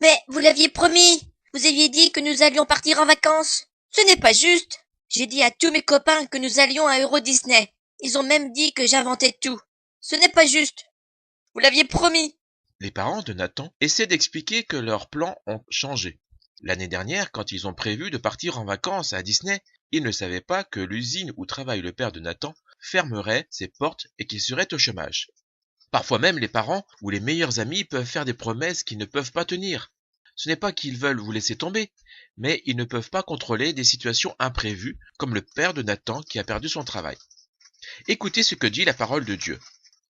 Mais vous l'aviez promis. Vous aviez dit que nous allions partir en vacances. Ce n'est pas juste. J'ai dit à tous mes copains que nous allions à Euro Disney. Ils ont même dit que j'inventais tout. Ce n'est pas juste. Vous l'aviez promis. Les parents de Nathan essaient d'expliquer que leurs plans ont changé. L'année dernière, quand ils ont prévu de partir en vacances à Disney, ils ne savaient pas que l'usine où travaille le père de Nathan fermerait ses portes et qu'il serait au chômage. Parfois même les parents ou les meilleurs amis peuvent faire des promesses qu'ils ne peuvent pas tenir. Ce n'est pas qu'ils veulent vous laisser tomber, mais ils ne peuvent pas contrôler des situations imprévues, comme le père de Nathan qui a perdu son travail. Écoutez ce que dit la parole de Dieu.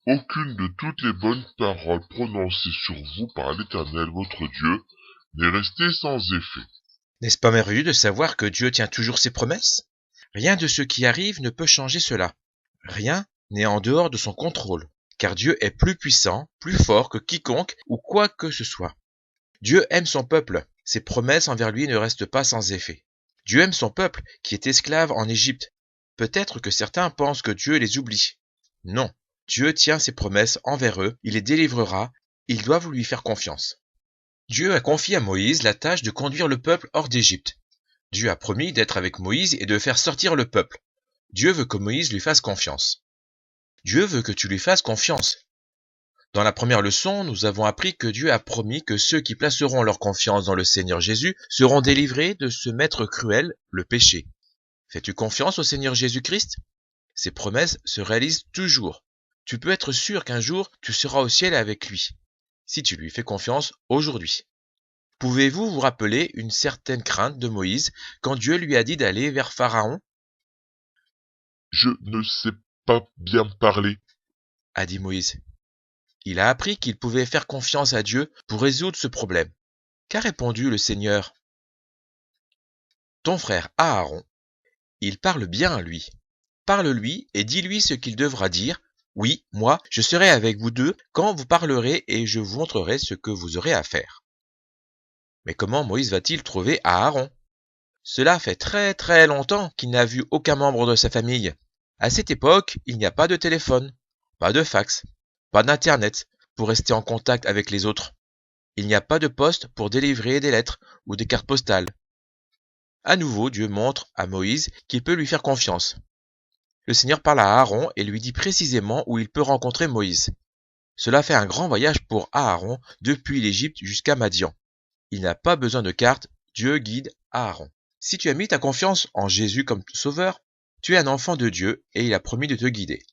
Aucune de toutes les bonnes paroles prononcées sur vous par l'Éternel votre Dieu n'est restée sans effet. N'est-ce pas merveilleux de savoir que Dieu tient toujours ses promesses? Rien de ce qui arrive ne peut changer cela. Rien n'est en dehors de son contrôle, car Dieu est plus puissant, plus fort que quiconque ou quoi que ce soit. Dieu aime son peuple, ses promesses envers lui ne restent pas sans effet. Dieu aime son peuple qui est esclave en Égypte. Peut-être que certains pensent que Dieu les oublie. Non, Dieu tient ses promesses envers eux, il les délivrera, ils doivent lui faire confiance. Dieu a confié à Moïse la tâche de conduire le peuple hors d'Égypte. Dieu a promis d'être avec Moïse et de faire sortir le peuple. Dieu veut que Moïse lui fasse confiance. Dieu veut que tu lui fasses confiance. Dans la première leçon, nous avons appris que Dieu a promis que ceux qui placeront leur confiance dans le Seigneur Jésus seront délivrés de ce maître cruel, le péché. Fais-tu confiance au Seigneur Jésus-Christ? Ses promesses se réalisent toujours. Tu peux être sûr qu'un jour, tu seras au ciel avec lui, si tu lui fais confiance aujourd'hui. Pouvez-vous vous rappeler une certaine crainte de Moïse quand Dieu lui a dit d'aller vers Pharaon? Je ne sais pas bien parler. A dit Moïse. Il a appris qu'il pouvait faire confiance à Dieu pour résoudre ce problème. Qu'a répondu le Seigneur? Ton frère Aaron, il parle bien, lui. Parle-lui et dis-lui ce qu'il devra dire. Oui, moi, je serai avec vous deux quand vous parlerez et je vous montrerai ce que vous aurez à faire. Mais comment Moïse va-t-il trouver Aaron? Cela fait très très longtemps qu'il n'a vu aucun membre de sa famille. À cette époque, il n'y a pas de téléphone, pas de fax, pas d'internet pour rester en contact avec les autres. Il n'y a pas de poste pour délivrer des lettres ou des cartes postales. À nouveau, Dieu montre à Moïse qu'il peut lui faire confiance. Le Seigneur parle à Aaron et lui dit précisément où il peut rencontrer Moïse. Cela fait un grand voyage pour Aaron depuis l'Égypte jusqu'à Madian. Il n'a pas besoin de carte, Dieu guide Aaron. Si tu as mis ta confiance en Jésus comme sauveur, tu es un enfant de Dieu et il a promis de te guider.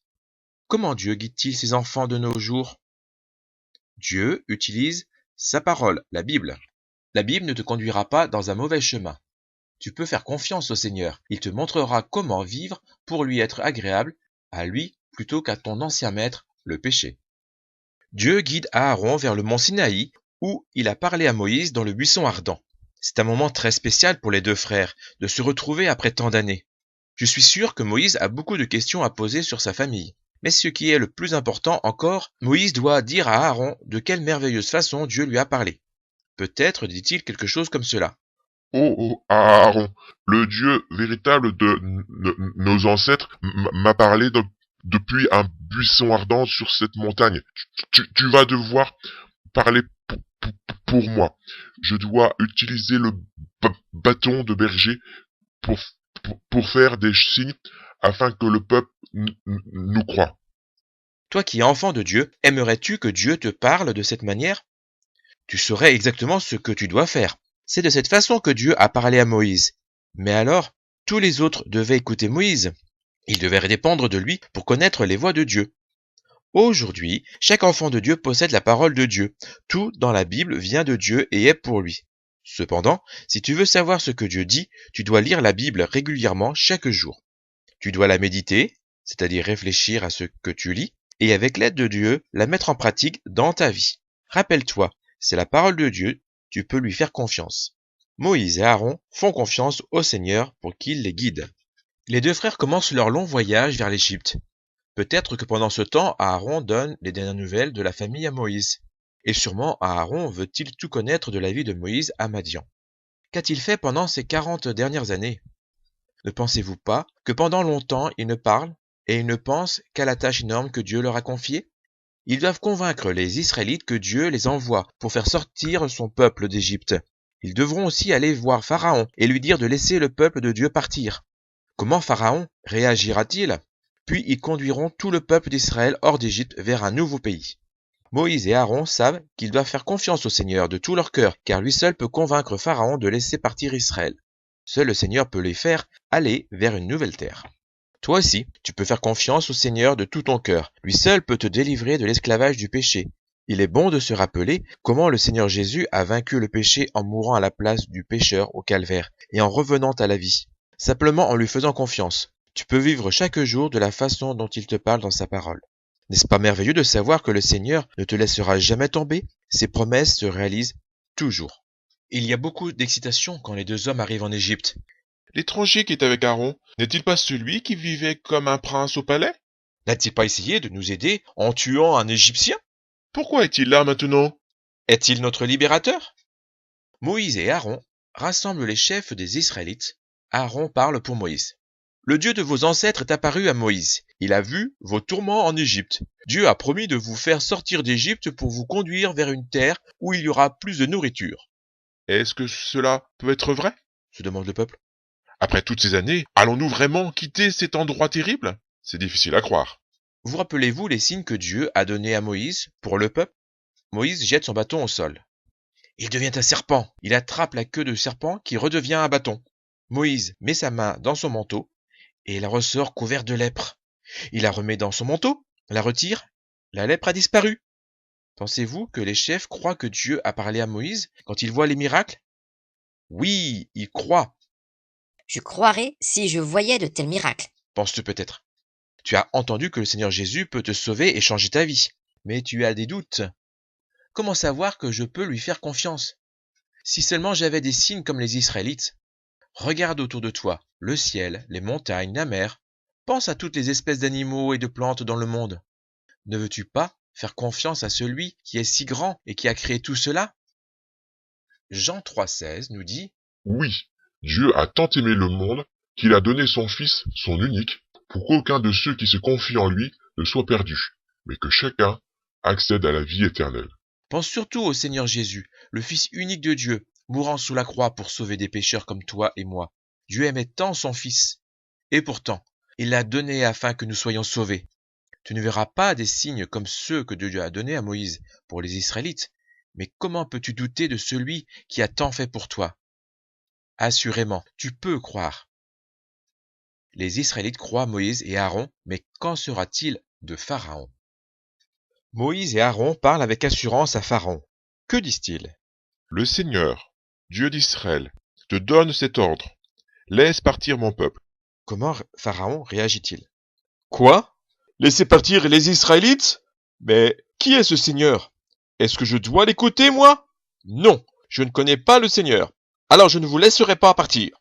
Comment Dieu guide-t-il ses enfants de nos jours? Dieu utilise sa parole, la Bible. La Bible ne te conduira pas dans un mauvais chemin. Tu peux faire confiance au Seigneur. Il te montrera comment vivre pour lui être agréable, à lui plutôt qu'à ton ancien maître, le péché. Dieu guide Aaron vers le mont Sinaï, où il a parlé à Moïse dans le buisson ardent. C'est un moment très spécial pour les deux frères, de se retrouver après tant d'années. Je suis sûr que Moïse a beaucoup de questions à poser sur sa famille. Mais ce qui est le plus important encore, Moïse doit dire à Aaron de quelle merveilleuse façon Dieu lui a parlé. Peut-être dit-il quelque chose comme cela. Oh, Aaron, le Dieu véritable de nos ancêtres m'a parlé depuis un buisson ardent sur cette montagne. Tu vas devoir parler pour moi. Je dois utiliser le bâton de berger pour, pour faire des signes afin que le peuple nous croie. Toi qui es enfant de Dieu, aimerais-tu que Dieu te parle de cette manière? Tu saurais exactement ce que tu dois faire. C'est de cette façon que Dieu a parlé à Moïse. Mais alors, tous les autres devaient écouter Moïse. Ils devaient dépendre de lui pour connaître les voies de Dieu. Aujourd'hui, chaque enfant de Dieu possède la parole de Dieu. Tout dans la Bible vient de Dieu et est pour lui. Cependant, si tu veux savoir ce que Dieu dit, tu dois lire la Bible régulièrement chaque jour. Tu dois la méditer, c'est-à-dire réfléchir à ce que tu lis, et avec l'aide de Dieu, la mettre en pratique dans ta vie. Rappelle-toi, c'est la parole de Dieu, tu peux lui faire confiance. Moïse et Aaron font confiance au Seigneur pour qu'il les guide. Les deux frères commencent leur long voyage vers l'Égypte. Peut-être que pendant ce temps, Aaron donne les dernières nouvelles de la famille à Moïse. Et sûrement Aaron veut-il tout connaître de la vie de Moïse à Madian. Qu'a-t-il fait pendant ces 40 dernières années? Ne pensez-vous pas que pendant longtemps ils ne parlent et ils ne pensent qu'à la tâche énorme que Dieu leur a confiée? Ils doivent convaincre les Israélites que Dieu les envoie pour faire sortir son peuple d'Égypte. Ils devront aussi aller voir Pharaon et lui dire de laisser le peuple de Dieu partir. Comment Pharaon réagira-t-il? Puis ils conduiront tout le peuple d'Israël hors d'Égypte vers un nouveau pays. Moïse et Aaron savent qu'ils doivent faire confiance au Seigneur de tout leur cœur, car lui seul peut convaincre Pharaon de laisser partir Israël. Seul le Seigneur peut les faire aller vers une nouvelle terre. Toi aussi, tu peux faire confiance au Seigneur de tout ton cœur. Lui seul peut te délivrer de l'esclavage du péché. Il est bon de se rappeler comment le Seigneur Jésus a vaincu le péché en mourant à la place du pécheur au calvaire et en revenant à la vie, simplement en lui faisant confiance. Tu peux vivre chaque jour de la façon dont il te parle dans sa parole. N'est-ce pas merveilleux de savoir que le Seigneur ne te laissera jamais tomber? Ses promesses se réalisent toujours. Il y a beaucoup d'excitation quand les deux hommes arrivent en Égypte. L'étranger qui est avec Aaron, n'est-il pas celui qui vivait comme un prince au palais? N'a-t-il pas essayé de nous aider en tuant un Égyptien? Pourquoi est-il là maintenant? Est-il notre libérateur? Moïse et Aaron rassemblent les chefs des Israélites. Aaron parle pour Moïse. Le Dieu de vos ancêtres est apparu à Moïse. Il a vu vos tourments en Égypte. Dieu a promis de vous faire sortir d'Égypte pour vous conduire vers une terre où il y aura plus de nourriture. Est-ce que cela peut être vrai? Se demande le peuple. Après toutes ces années, allons-nous vraiment quitter cet endroit terrible? C'est difficile à croire. Vous rappelez-vous les signes que Dieu a donnés à Moïse pour le peuple? Moïse jette son bâton au sol. Il devient un serpent. Il attrape la queue de serpent qui redevient un bâton. Moïse met sa main dans son manteau et il ressort couvert de lèpre. Il la remet dans son manteau, la retire, la lèpre a disparu. Pensez-vous que les chefs croient que Dieu a parlé à Moïse quand ils voient les miracles? Oui, ils croient, Je croirais si je voyais de tels miracles. penses-tu peut-être. Tu as entendu que le Seigneur Jésus peut te sauver et changer ta vie, mais tu as des doutes. Comment savoir que je peux lui faire confiance? Si seulement j'avais des signes comme les Israélites. Regarde autour de toi, le ciel, les montagnes, la mer. Pense à toutes les espèces d'animaux et de plantes dans le monde. Ne veux-tu pas faire confiance à celui qui est si grand et qui a créé tout cela? Jean 3,16 nous dit: Oui, Dieu a tant aimé le monde qu'il a donné son Fils, son unique, pour qu'aucun de ceux qui se confient en lui ne soit perdu, mais que chacun accède à la vie éternelle. Pense surtout au Seigneur Jésus, le Fils unique de Dieu, mourant sous la croix pour sauver des pécheurs comme toi et moi. Dieu aimait tant son Fils. Et pourtant, il l'a donné afin que nous soyons sauvés. Tu ne verras pas des signes comme ceux que Dieu a donnés à Moïse pour les Israélites. Mais comment peux-tu douter de celui qui a tant fait pour toi? Assurément, tu peux croire. Les Israélites croient Moïse et Aaron, mais qu'en sera-t-il de Pharaon? Moïse et Aaron parlent avec assurance à Pharaon. Que disent-ils? Le Seigneur, Dieu d'Israël, te donne cet ordre. Laisse partir mon peuple. Comment Pharaon réagit-il? Quoi? Laisser partir les Israélites? Mais qui est ce Seigneur? Est-ce que je dois l'écouter, moi? Non, je ne connais pas le Seigneur. Alors je ne vous laisserai pas partir.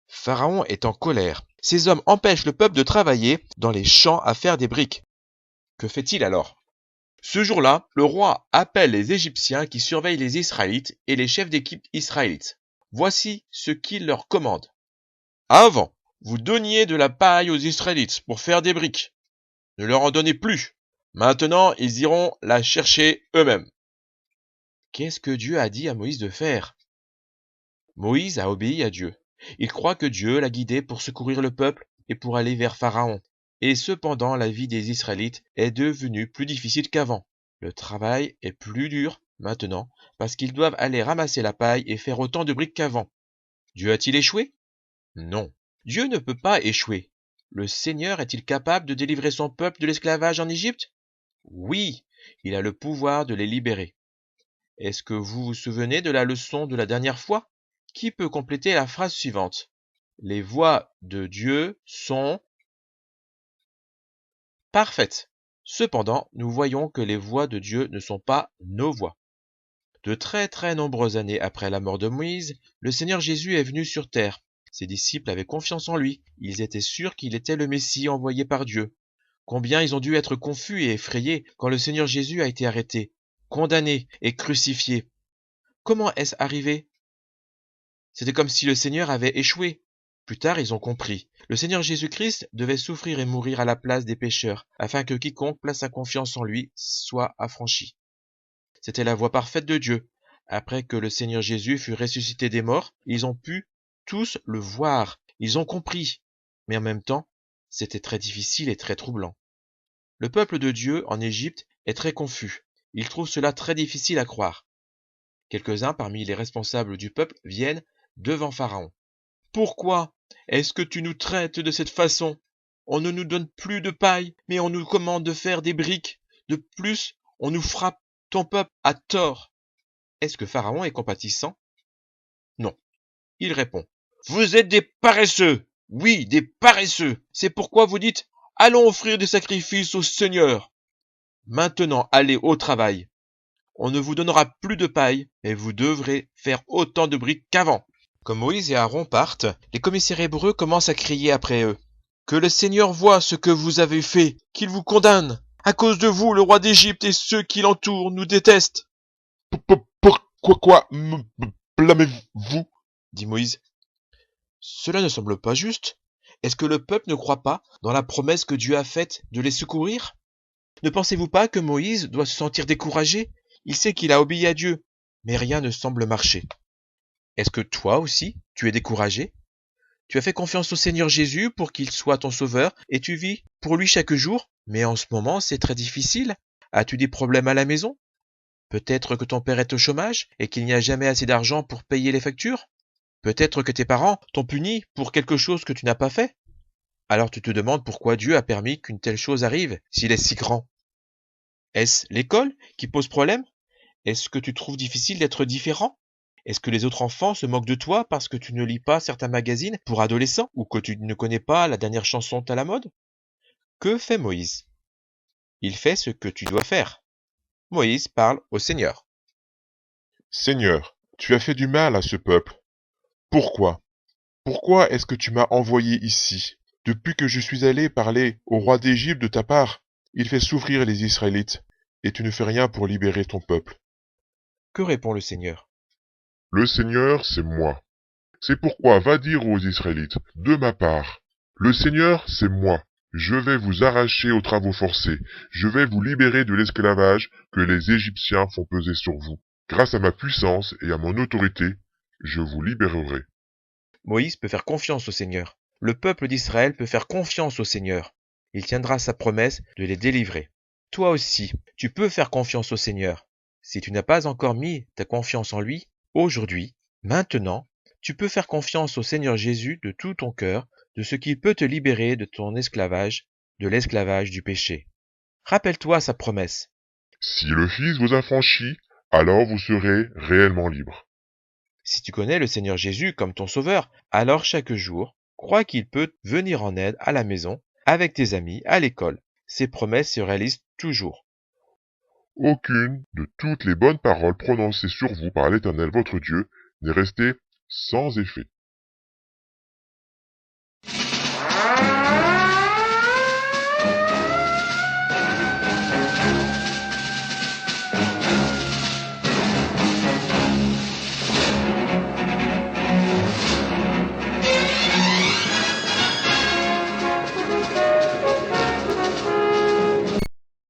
Pharaon est en colère. Ces hommes empêchent le peuple de travailler dans les champs à faire des briques. Que fait-il alors? Ce jour-là, le roi appelle les Égyptiens qui surveillent les Israélites et les chefs d'équipe israélites. Voici ce qu'il leur commande. Avant, vous donniez de la paille aux Israélites pour faire des briques. Ne leur en donnez plus. Maintenant, ils iront la chercher eux-mêmes. Qu'est-ce que Dieu a dit à Moïse de faire? Moïse a obéi à Dieu. Il croit que Dieu l'a guidé pour secourir le peuple et pour aller vers Pharaon. Et cependant, la vie des Israélites est devenue plus difficile qu'avant. Le travail est plus dur maintenant parce qu'ils doivent aller ramasser la paille et faire autant de briques qu'avant. Dieu a-t-il échoué? Non. Dieu ne peut pas échouer. Le Seigneur est-il capable de délivrer son peuple de l'esclavage en Égypte? Oui, il a le pouvoir de les libérer. Est-ce que vous vous souvenez de la leçon de la dernière fois? Qui peut compléter la phrase suivante? Les voies de Dieu sont parfaites. Cependant, nous voyons que les voies de Dieu ne sont pas nos voies. De très nombreuses années après la mort de Moïse, le Seigneur Jésus est venu sur terre. Ses disciples avaient confiance en lui. Ils étaient sûrs qu'il était le Messie envoyé par Dieu. Combien ils ont dû être confus et effrayés quand le Seigneur Jésus a été arrêté, condamné et crucifié. Comment est-ce arrivé? C'était comme si le Seigneur avait échoué. Plus tard, ils ont compris. Le Seigneur Jésus-Christ devait souffrir et mourir à la place des pécheurs, afin que quiconque place sa confiance en lui soit affranchi. C'était la voie parfaite de Dieu. Après que le Seigneur Jésus fut ressuscité des morts, ils ont pu tous le voir. Ils ont compris. Mais en même temps, c'était très difficile et très troublant. Le peuple de Dieu en Égypte est très confus. Ils trouvent cela très difficile à croire. Quelques-uns parmi les responsables du peuple viennent devant Pharaon. « Pourquoi est-ce que tu nous traites de cette façon? On ne nous donne plus de paille, mais on nous commande de faire des briques. De plus, on nous frappe. Ton peuple a tort. » Est-ce que Pharaon est compatissant? Non. Il répond. « Vous êtes des paresseux. Oui, des paresseux. C'est pourquoi vous dites, allons offrir des sacrifices au Seigneur. Maintenant, allez au travail. On ne vous donnera plus de paille, mais vous devrez faire autant de briques qu'avant. » Comme Moïse et Aaron partent, les commissaires hébreux commencent à crier après eux. « Que le Seigneur voie ce que vous avez fait, qu'il vous condamne. À cause de vous, le roi d'Égypte et ceux qui l'entourent nous détestent. » Pourquoi me blâmez-vous? Dit Moïse. « Cela ne semble pas juste. Est-ce que le peuple ne croit pas dans la promesse que Dieu a faite de les secourir? Ne pensez-vous pas que Moïse doit se sentir découragé? Il sait qu'il a obéi à Dieu, mais rien ne semble marcher. Est-ce que toi aussi, tu es découragé? Tu as fait confiance au Seigneur Jésus pour qu'il soit ton sauveur et tu vis pour lui chaque jour, mais en ce moment c'est très difficile. As-tu des problèmes à la maison? Peut-être que ton père est au chômage et qu'il n'y a jamais assez d'argent pour payer les factures? Peut-être que tes parents t'ont puni pour quelque chose que tu n'as pas fait? Alors tu te demandes pourquoi Dieu a permis qu'une telle chose arrive s'il est si grand. Est-ce l'école qui pose problème? Est-ce que tu trouves difficile d'être différent? Est-ce que les autres enfants se moquent de toi parce que tu ne lis pas certains magazines pour adolescents ou que tu ne connais pas la dernière chanson à la mode? Que fait Moïse? Il fait ce que tu dois faire. Moïse parle au Seigneur. Seigneur, tu as fait du mal à ce peuple. Pourquoi? Pourquoi est-ce que tu m'as envoyé ici? Depuis que je suis allé parler au roi d'Égypte de ta part, il fait souffrir les Israélites, et tu ne fais rien pour libérer ton peuple. Que répond le Seigneur? Le Seigneur, c'est moi. C'est pourquoi va dire aux Israélites, de ma part, le Seigneur, c'est moi. Je vais vous arracher aux travaux forcés. Je vais vous libérer de l'esclavage que les Égyptiens font peser sur vous. Grâce à ma puissance et à mon autorité, je vous libérerai. Moïse peut faire confiance au Seigneur. Le peuple d'Israël peut faire confiance au Seigneur. Il tiendra sa promesse de les délivrer. Toi aussi, tu peux faire confiance au Seigneur. Si tu n'as pas encore mis ta confiance en lui, aujourd'hui, maintenant, tu peux faire confiance au Seigneur Jésus de tout ton cœur, de ce qu'il peut te libérer de ton esclavage, de l'esclavage du péché. Rappelle-toi sa promesse. Si le Fils vous affranchit, alors vous serez réellement libre. Si tu connais le Seigneur Jésus comme ton sauveur, alors chaque jour, crois qu'il peut venir en aide à la maison, avec tes amis, à l'école. Ses promesses se réalisent toujours. Aucune de toutes les bonnes paroles prononcées sur vous par l'Éternel votre Dieu n'est restée sans effet.